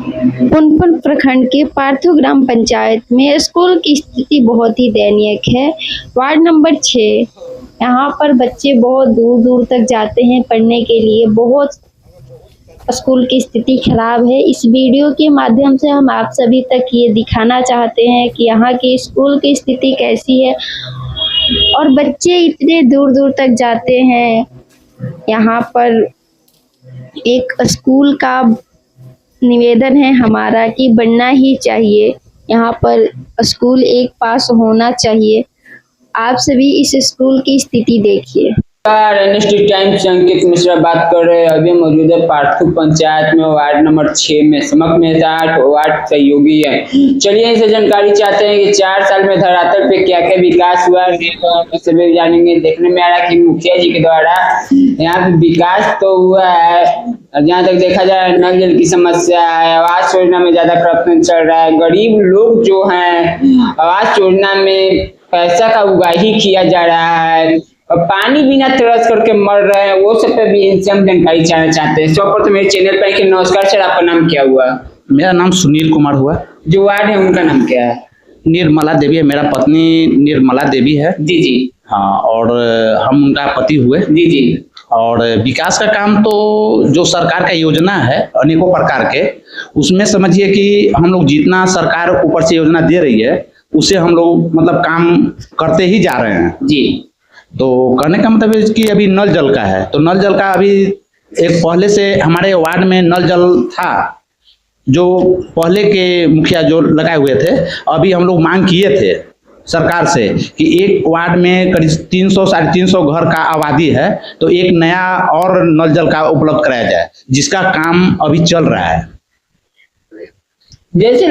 पुनपुन प्रखंड के पार्थो ग्राम पंचायत में स्कूल की स्थिति बहुत ही दयनीय है। वार्ड नंबर 6 यहाँ पर बच्चे बहुत दूर दूर तक जाते हैं पढ़ने के लिए। बहुत स्कूल की स्थिति खराब है। इस वीडियो के माध्यम से हम आप सभी तक ये दिखाना चाहते हैं कि यहाँ की स्कूल की स्थिति कैसी है और बच्चे इतने दूर दूर तक जाते हैं। यहाँ पर एक स्कूल का निवेदन है हमारा कि बनना ही चाहिए। यहाँ पर स्कूल एक पास होना चाहिए। आप सभी इस स्कूल की स्थिति देखिए। एनएसटी टाइम्स से अंकित मिश्रा बात कर रहे हैं। अभी मौजूद है पार्थो पंचायत में, वार्ड नंबर 6 में। समक मेहता वार्ड सहयोगी है। चलिए इनसे जानकारी चाहते हैं कि 4 साल में धरातल पे क्या क्या विकास हुआ सभी जानेंगे। देखने में आ रहा है कि मुखिया जी के द्वारा यहाँ पे विकास तो हुआ है। जहाँ तक देखा जाए नल जल की समस्या है, आवास योजना में ज्यादा करप्शन चल रहा है। गरीब लोग जो हैं आवास योजना में पैसा का उगाही किया जा रहा है और पानी बिना तरस करके मर रहे हैं। वो सब पे भी इनसे हम जानकारी चाहना चाहते हैं। सर्वप्रथम मेरे चैनल पर नमस्कार सर, आपका नाम क्या हुआ? मेरा नाम सुनील कुमार हुआ। जो वार्ड है उनका नाम क्या है? निर्मला देवी है। मेरा पत्नी निर्मला देवी है। जी जी। हाँ, और हम उनका पति हुए। जी जी। और विकास का काम तो जो सरकार का योजना है अनेकों प्रकार के, उसमें समझिए कि हम लोग जितना सरकार ऊपर से योजना दे रही है उसे हम लोग मतलब काम करते ही जा रहे हैं जी। तो कहने का मतलब है कि अभी नल जल का है, तो नल जल का अभी एक पहले से हमारे वार्ड में नल जल था, जो पहले के मुखिया जो लगाए हुए थे। अभी हम लोग मांग किए थे सरकार से कि एक वार्ड में करीब 300-350 घर का आबादी है, तो एक नया और नल जल का उपलब्ध कराया जाए, जिसका काम अभी चल रहा है। जैसे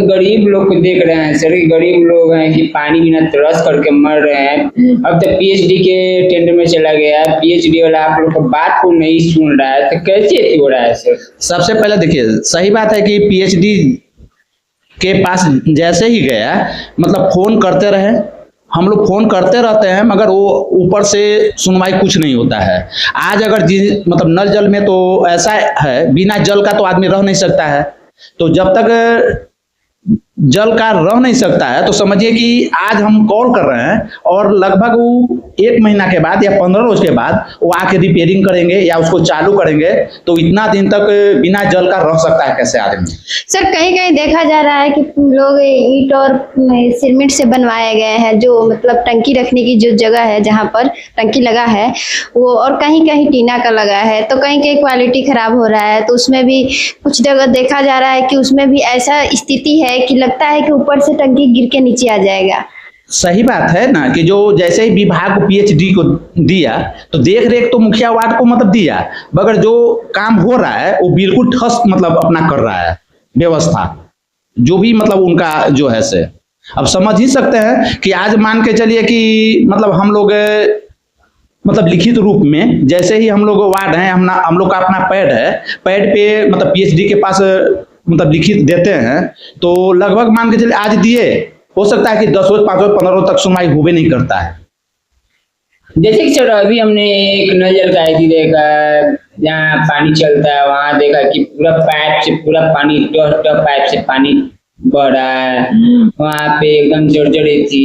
गरीब लोग को देख रहे हैं सर, गरीब लोग हैं कि पानी बिना तरस करके मर रहे हैं। अब तो पीएचडी के टेंडर में चला गया है, पीएचडी वाला आप लोग को बात को नहीं सुन रहा है, तो कैसे हो रहा है सर? सबसे पहले देखिए, सही बात है कि पीएचडी के पास जैसे ही गया मतलब फोन करते रहे, हम लोग फोन करते रहते हैं, मगर वो ऊपर से सुनवाई कुछ नहीं होता है। आज अगर मतलब नल जल में तो ऐसा है, बिना जल का तो आदमी रह नहीं सकता है। तो जब तक जल का रह नहीं सकता है तो समझिए कि आज हम कॉल कर रहे हैं और लगभग वो 1 महीना के बाद या 15 रोज के बाद वो आके रिपेयरिंग करेंगे या उसको चालू करेंगे। तो इतना दिन तक बिना जल का रह सकता है कैसे आदमी? सर कहीं कहीं देखा जा रहा है कि लोग ईंट और सीमेंट से बनवाए गए हैं, जो मतलब टंकी रखने की जो जगह है जहाँ पर टंकी लगा है वो, और कहीं कहीं टीना का लगा है। तो कहीं कहीं क्वालिटी खराब हो रहा है। तो उसमें भी कुछ जगह देखा जा रहा है कि उसमें भी ऐसा स्थिति है कि लगता है कि ऊपर से टंकी गिर के नीचे आ जाएगा। सही बात है ना, कि जो जैसे ही विभाग को पीएचडी को दिया तो देख रेख तो मुखिया वार्ड को मतलब दिया, मगर जो काम हो रहा है वो बिल्कुल ठस मतलब अपना कर रहा है व्यवस्था, जो भी मतलब उनका जो है से। अब समझ ही सकते हैं कि आज मान के चलिए कि मतलब हम लोग मतलब लिखित रूप में जैसे ही हम लोग वार्ड हैं, हम लोग का अपना पैड है, पैड पे मतलब पीएचडी के पास मतलब लिखित देते हैं, तो लगभग मान के चलिए आज दिए, हो सकता है कि 10 रोज 5 रोज 15 रोज तक सुनवाई होवे नहीं करता है। जैसे कि सर अभी हमने एक नल जल का आईडी देखा, जहाँ पानी चलता है वहां देखा कि पूरा पाइप से पूरा पानी पाइप से पानी बह रहा है। वहाँ पे एकदम जर्जरी थी,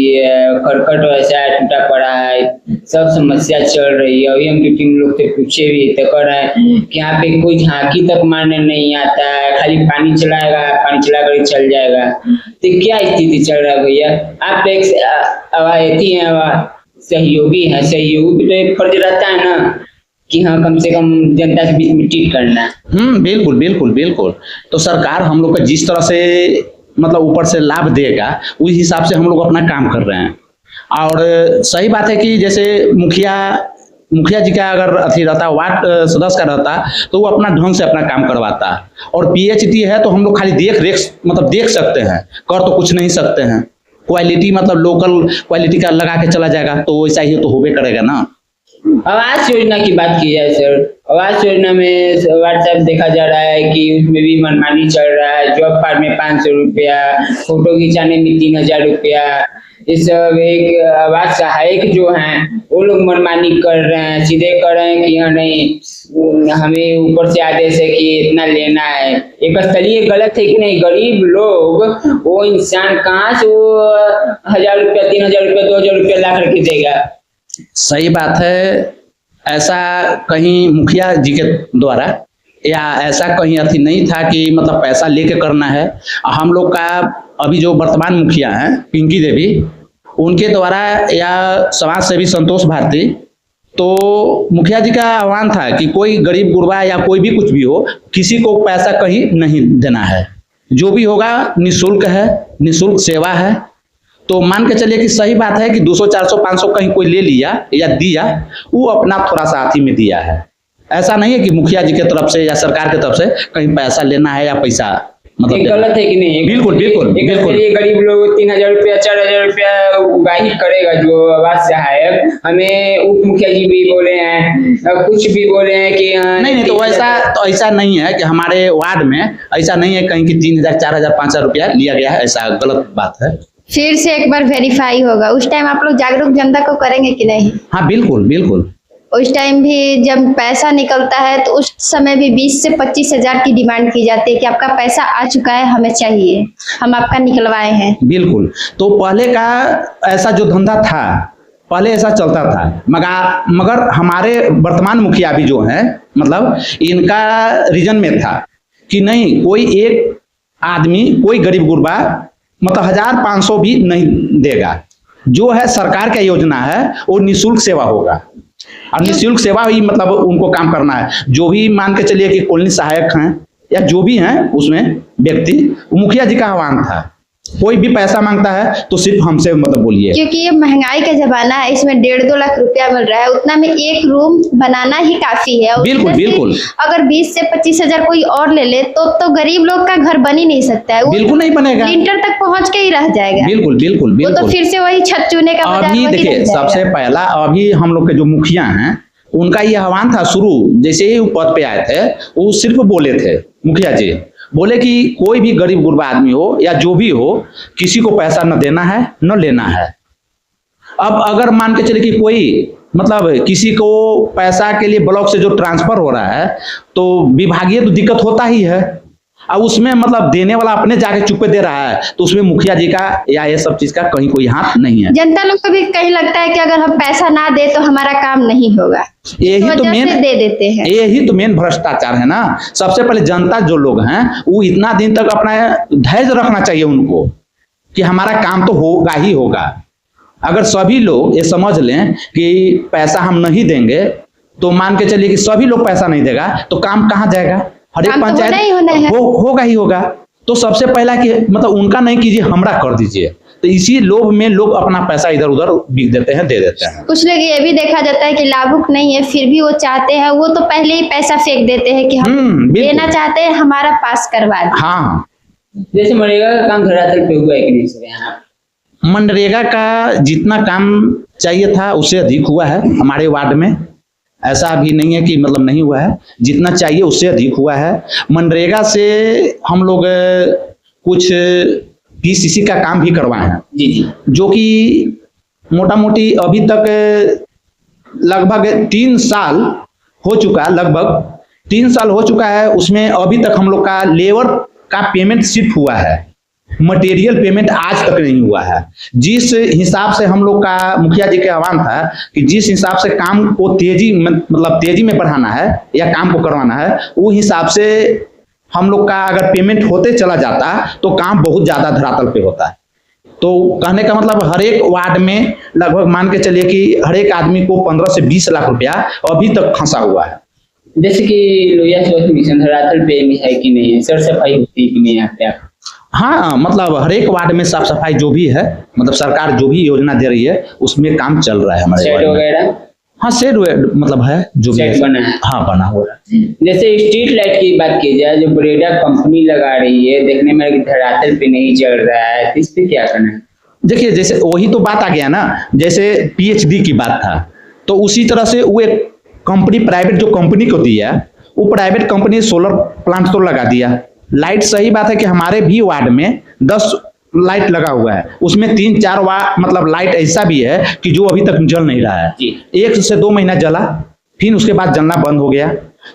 करकट वैसा टूटा पड़ा है, सब समस्या चल रही है। अभी हम 2-3 लोग से पूछे भी तो कह रहे हैं कि यहाँ पे कोई झांकी तक मारने नहीं आता है, खाली पानी चलाएगा, पानी चला कर चल जाएगा। तो क्या स्थिति चल रहा है भैया? आप एक सहयोगी है, सहयोगी तो एक फर्ज रहता है ना कि हाँ कम से कम जनता के बीच में ट्रीट करना। बिल्कुल बिल्कुल बिल्कुल। तो सरकार हम लोग का जिस तरह से मतलब ऊपर से लाभ देगा उस हिसाब से हम लोग अपना काम कर रहे हैं। और सही बात है कि जैसे मुखिया जी का अगर अथी रहता, वार्ड सदस्य का रहता, तो वो अपना ढंग से अपना काम करवाता। और पीएचडी है तो हम लोग खाली देख सकते हैं, कर तो कुछ नहीं सकते हैं। क्वालिटी मतलब लोकल क्वालिटी का लगा के चला जाएगा तो वैसा ही तो होबे करेगा ना। आवास योजना की बात की जाए सर, आवास योजना में व्हाट्सएप देखा जा रहा है कि उसमें भी मनमानी चल रहा है। जॉब कार्ड में 500 रुपया, फोटो खिंचाने में 3000 रुपया, इस एक आवास सहायक जो हैं वो लोग मनमानी कर रहे हैं, सीधे कर रहे हैं कि हाँ नहीं हमें ऊपर से आदेश है कि इतना लेना है। एक स्थलीय गलत है कि नहीं? गरीब लोग वो इंसान कहाँ से वो 1000 रुपया, 3000 रुपया, 2000 रुपया ला करके देगा? सही बात है। ऐसा कहीं मुखिया जी के द्वारा या ऐसा कहीं अथी नहीं था कि मतलब पैसा लेके करना है। हम लोग का अभी जो वर्तमान मुखिया हैं पिंकी देवी, उनके द्वारा या समाज सेवी संतोष भारती, तो मुखिया जी का आह्वान था कि कोई गरीब गुरबा या कोई भी कुछ भी हो, किसी को पैसा कहीं नहीं देना है, जो भी होगा निःशुल्क है, निःशुल्क सेवा है। तो मान के चलिए कि सही बात है कि 200, 400, 500 कहीं कोई ले लिया या दिया, वो अपना थोड़ा सा हाथी में दिया है। ऐसा नहीं है कि मुखिया जी की तरफ से या सरकार की तरफ से कहीं पैसा लेना है या पैसा मतलब गलत है कि नहीं? बिल्कुल बिल्कुल बिल्कुल। गरीब लोग 3000 रुपया, 4000 रुपया उगाही करेगा जो आवास सहायक। हमें उप मुखिया जी भी बोले हैं, कुछ भी बोले हैं कि नहीं, तो ऐसा नहीं है कि हमारे वार्ड में ऐसा नहीं है कहीं कि 3000, 4000, 5000 रुपया लिया गया है, ऐसा गलत बात है। फिर से एक बार वेरीफाई होगा, उस टाइम आप लोग जागरूक जनता को करेंगे कि नहीं? हाँ बिल्कुल बिल्कुल। उस टाइम भी जब पैसा निकलता है तो उस समय भी 20 से 25 हजार की डिमांड की जाती है कि आपका पैसा आ चुका है, हमें चाहिए, हम आपका निकलवाए हैं। बिल्कुल। तो पहले का ऐसा जो धंधा था, पहले ऐसा चलता था, मगर हमारे वर्तमान मुखिया भी जो है मतलब इनका रीजन में था कि नहीं, कोई एक आदमी, कोई गरीब गुरबा मतलब 1000-500 भी नहीं देगा। जो है सरकार का योजना है वो निःशुल्क सेवा होगा, और निःशुल्क सेवा ही मतलब उनको काम करना है। जो भी मान के चलिए कि कॉलोनी सहायक हैं या जो भी हैं उसमें व्यक्ति, मुखिया जी का आह्वान था, कोई भी पैसा मांगता है तो सिर्फ हमसे मतलब बोलिए। क्योंकि ये महंगाई का जमाना है, इसमें 1.5-2 लाख रुपया मिल रहा है, उतना में एक रूम बनाना ही काफी है। बिल्कुल बिल्कुल। अगर 20 से 25 हजार कोई और ले ले तो गरीब लोग का घर बन ही नहीं सकता है, बिल्कुल नहीं बनेगा, लिंटर तक पहुंच के ही रह जाएगा। बिल्कुल बिल्कुल बिल्कुल। वो तो फिर से वही छत चूने का बाजार अभी देखिए, सबसे पहला अभी हम लोग के जो मुखिया हैं उनका ये आह्वान था शुरू, जैसे ही पद पे आए थे वो सिर्फ बोले थे, मुखिया जी बोले कि कोई भी गरीब गुरबा आदमी हो या जो भी हो, किसी को पैसा न देना है न लेना है। अब अगर मान के चले कि कोई मतलब किसी को पैसा के लिए ब्लॉक से जो ट्रांसफर हो रहा है तो विभागीय तो दिक्कत होता ही है, अब उसमें मतलब देने वाला अपने जाके चुप पे दे रहा है, तो उसमें मुखिया जी का या ये सब चीज का कहीं कोई हाथ नहीं है। जनता लोग को भी कहीं लगता है कि अगर हम पैसा ना दे तो हमारा काम नहीं होगा, यही तो मेन दे देते हैं। यही तो मेन भ्रष्टाचार है ना। सबसे पहले जनता जो लोग हैं वो इतना दिन तक अपना धैर्य रखना चाहिए उनको कि हमारा काम तो होगा ही होगा। अगर सभी लोग ये समझ लें कि पैसा हम नहीं देंगे तो मान के चलिए कि सभी लोग पैसा नहीं देगा तो काम कहाँ जाएगा, हर एक पंचायत होगा ही होगा। तो सबसे पहला कि मतलब उनका नहीं कीजिए, हमरा कर दीजिए। तो इसी लोभ में लोग अपना पैसा इधर उधर बिक देते हैं, दे देते हैं। कुछ लोग ये भी देखा जाता है कि लाभुक नहीं है फिर भी वो चाहते हैं, वो तो पहले ही पैसा फेंक देते हैं कि हम देना चाहते हैं, हमारा पास करवा दे। हाँ, जैसे मनरेगा का काम धरातल पे हुआ है कि नहीं सर? यहाँ मनरेगा का जितना काम चाहिए था उससे अधिक हुआ है हमारे वार्ड में। ऐसा भी नहीं है कि मतलब नहीं हुआ है, जितना चाहिए उससे अधिक हुआ है। मनरेगा से हम लोग कुछ पीसीसी का काम भी करवाए हैं जी, जो कि मोटा मोटी अभी तक लगभग 3 साल हो चुका है, लगभग 3 साल हो चुका है। उसमें अभी तक हम लोग का लेबर का पेमेंट सिर्फ हुआ है, मटेरियल पेमेंट आज तक नहीं हुआ है। जिस हिसाब से हम लोग का मुखिया जी के आह्वान था कि जिस हिसाब से काम को तेजी में बढ़ाना है या काम को करवाना है, वो हिसाब से हम लोग का अगर पेमेंट होते चला जाता तो काम बहुत ज्यादा धरातल पे होता है। तो कहने का मतलब हर एक वार्ड में लगभग मान के चलिए कि हर एक आदमी को 15 से 20 लाख रुपया अभी तक फंसा हुआ है। जैसे कि लोहिया स्वच्छ मिशन धरातल पे है कि नहीं है, सर सफाई होती है कि नहीं यहाँ पे? हाँ, मतलब हर एक वार्ड में साफ सफाई जो भी है, मतलब सरकार जो भी योजना दे रही है उसमें काम चल रहा है हमारे वार्ड में। वगैरह हाँ, शेड मतलब है जो भी बना है। हाँ, बना हुआ है। जैसे स्ट्रीट लाइट की बात की जाए, जो ब्रेडा कंपनी लगा रही है, देखने में धरातल पे नहीं चल रहा है, इस पे क्या करना है? देखिए, जैसे वही तो बात आ गया ना, जैसे पीएचडी की बात था, तो उसी तरह से वो एक कंपनी प्राइवेट जो कंपनी को दिया, वो प्राइवेट कंपनी सोलर प्लांट तो लगा दिया। लाइट सही बात है कि हमारे भी वार्ड में 10 लाइट लगा हुआ है, उसमें 3-4 मतलब लाइट ऐसा भी है कि जो अभी तक जल नहीं रहा है। 1 से 2 महीना जला, फिर उसके बाद जलना बंद हो गया।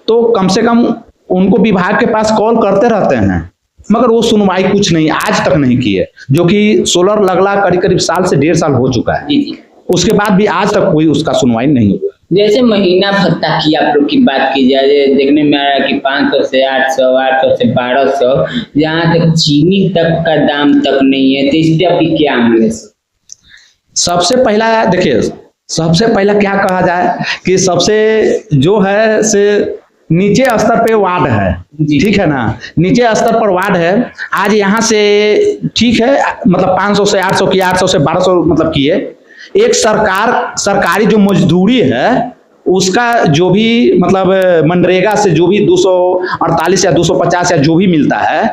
तो कम से कम उनको विभाग के पास कॉल करते रहते हैं, मगर वो सुनवाई कुछ नहीं, आज तक नहीं की है। जो कि सोलर लगला करीब साल से 1.5 साल हो चुका है, उसके बाद भी आज तक कोई उसका सुनवाई नहीं हुआ। जैसे महीना भत्ता की आप लोग की बात की जाए, देखने में आ रहा है कि 500 से 800, 800 से 1200, जहाँ तक चीनी तक का दाम तक नहीं है, तो इस पे आपकी क्या अमल है? सबसे पहला देखिए, सबसे पहला क्या कहा जाए कि सबसे जो है से नीचे स्तर पे वार्ड है, ठीक है ना, नीचे स्तर पर वार्ड है। आज यहाँ से ठीक है, मतलब 500 से 800 की, 800 से 1200 मतलब की है। एक सरकारी जो मजदूरी है उसका जो भी मतलब मनरेगा से जो भी 248 या 250 या जो भी मिलता है,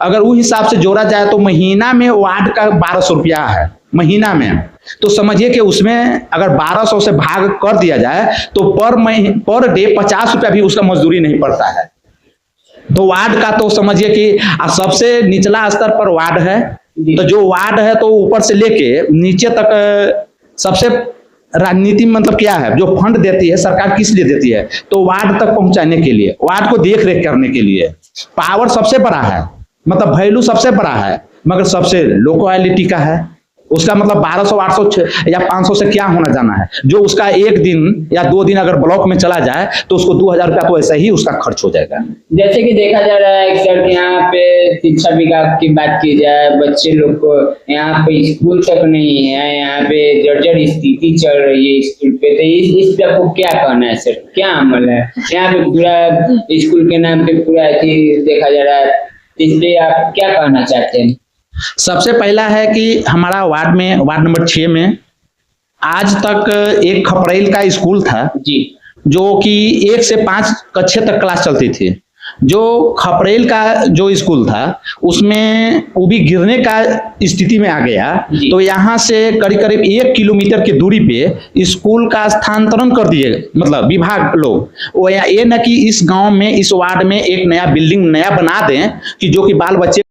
अगर वो हिसाब से जोड़ा जाए तो महीना में वार्ड का 1200 रुपया है महीना में। तो समझिए कि उसमें अगर 1200 से भाग कर दिया जाए तो पर डे 50 रुपया भी उसका मजदूरी नहीं पड़ता है। तो वार्ड का तो समझिए कि सबसे निचला स्तर पर वार्ड है, तो जो वार्ड है तो ऊपर से लेके नीचे तक सबसे राजनीति मतलब क्या है, जो फंड देती है सरकार किस लिए देती है, तो वार्ड तक पहुंचाने के लिए, वार्ड को देख रेख करने के लिए। पावर सबसे बड़ा है, मतलब वैल्यू सबसे बड़ा है, मगर सबसे लो क्वालिटी का है। उसका मतलब 1200, 800 या 500 से क्या होना जाना है। जो उसका 1 दिन या 2 दिन अगर ब्लॉक में चला जाए तो उसको 2000 रुपया तो ऐसा ही उसका खर्च हो जाएगा। जैसे कि देखा जा रहा है सर कि यहाँ पे शिक्षा विभाग की बात की जाए, बच्चे लोग को यहाँ पे स्कूल तक नहीं है, यहाँ पे जर्जर स्थिति चल रही है स्कूल पे, तो इस पे आपको क्या कहना है सर, क्या अमल है? यहाँ पे पूरा स्कूल के नाम पे पूरा देखा जा रहा है, इस पे आप क्या कहना चाहते हैं? सबसे पहला है कि हमारा वार्ड नंबर 6 में आज तक एक खपरेल का स्कूल था जी, जो कि 1 से 5 कक्षा तक क्लास चलती थी। जो खपरेल का जो स्कूल था उसमें वो भी गिरने का स्थिति में आ गया, तो यहाँ से करीब 1 किलोमीटर की दूरी पे स्कूल का स्थानांतरण कर दिए, मतलब विभाग लोग। वो ये न कि इस गांव में, इस वार्ड में एक नया बिल्डिंग नया बना दें कि जो कि बाल बच्चे